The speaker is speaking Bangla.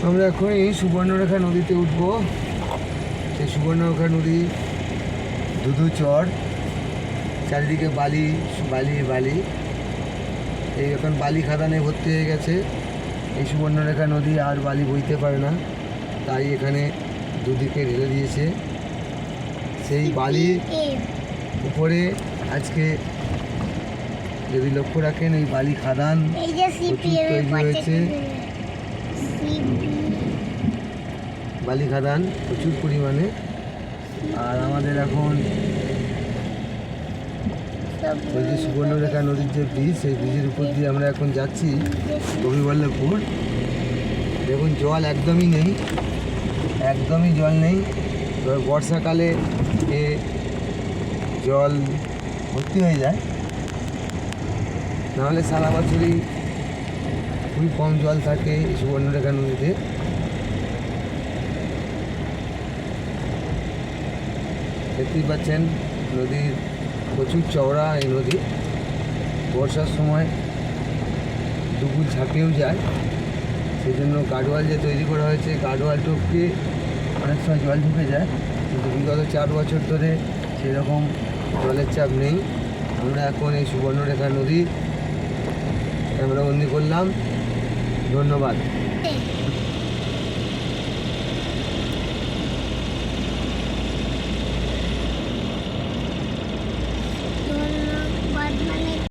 আমরা এখন এই সুবর্ণরেখা নদীতে উঠবো। সেই সুবর্ণরেখা নদী ধুধু চর, চারিদিকে বালি বালি বালি। এই এখন বালি খাদানে ভর্তি হয়ে গেছে। এই সুবর্ণরেখা নদী আর বালি বইতে পারে না, তাই এখানে দুদিকে ঢেলে দিয়েছে। সেই বালির উপরে আজকে যদি লক্ষ্য রাখেন, এই বালি খাদান প্রচুর তৈরি হয়েছে। বালি খাদান প্রচুর পরিমাণে। আর আমাদের এখন ওই যে সুবর্ণরেখা নদীর যে ব্রিজ, সেই ব্রিজের উপর দিয়ে আমরা এখন যাচ্ছি গোপীবল্লভপুর। দেখুন জল একদমই নেই, একদমই জল নেই। তবে বর্ষাকালে এ জল ভর্তি হয়ে যায়, নাহলে সারা বছরই খুবই কম জল থাকে এই সুবর্ণরেখা নদীতে। দেখতেই পাচ্ছেন নদীর প্রচুর চওড়া এই নদী। বর্ষার সময় দুপুর ঝাঁকেও যায়, সেই জন্য গার্ডওয়াল যে তৈরি করা হয়েছে, গার্ডওয়াল টপকে অনেক সময় জল ঢুকে যায়, কিন্তু বিগত 4 বছর ধরে সেরকম জলের চাপ নেই। আমরা এখন এই সুবর্ণরেখা নদী ক্যামেরাবন্দি করলাম। ধন্যবাদ।